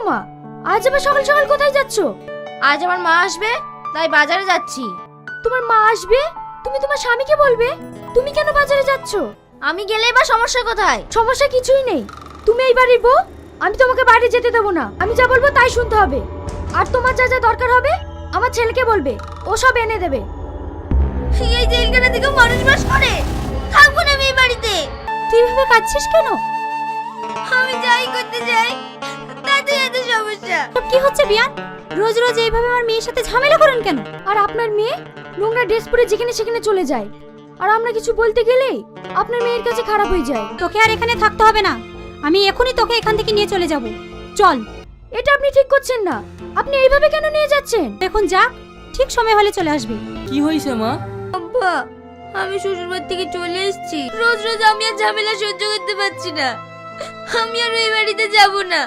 মা, আজ আবার সকাল সকাল কোথায় যাচ্ছ? আজ আমার মা আসবে, তাই বাজারে যাচ্ছি। তোমার মা আসবে? তুমি তোমার স্বামীকে বলবে। তুমি কেন বাজারে যাচ্ছ? আমি গেলেই বা সমস্যা কোথায়? সমস্যা কিছুই নেই। তুমি এই বাড়ির বউ, আমি তোমাকে বাইরে যেতে দেবো না। আমি যা বলবো তাই শুনতে হবে। আর তোমার যা যা দরকার হবে আমার ছেলেকে বলবে, ও সব এনে দেবে। এই জেলখানা থেকে মানুষ বাস করে, থাকবো না আমি এই বাড়িতে। তুই এভাবে কাঁদছিস কেন? আমি যাই করতে যাই তাতে এত সমস্যা। সব কি হচ্ছে বিয়ান? রোজ রোজ এইভাবে আমার মেয়ের সাথে ঝামেলা করেন কেন? আর আপনার মেয়ে নোংরা ড্রেস পরে যেখানে সেখানে চলে যায়, আর আমরা কিছু বলতে গেলেই আপনার মেয়ের কাছে খারাপ হয়ে যায়। তোকে আর এখানে থাকতে হবে না, আমি এখনই তোকে এখান থেকে নিয়ে চলে যাব। চল। এটা আপনি ঠিক করছেন না। আপনি এইভাবে কেন নিয়ে যাচ্ছেন? এখন যা, ঠিক সময় হলে চলে আসবি। কি হয়েছে মা? আব্বা, আমি শ্বশুরবাড়ি থেকে চলে এসেছি। রোজ রোজ আমি আর ঝামেলা সহ্য করতে পারছি না। আমি আর ওই বাড়িতে যাব না।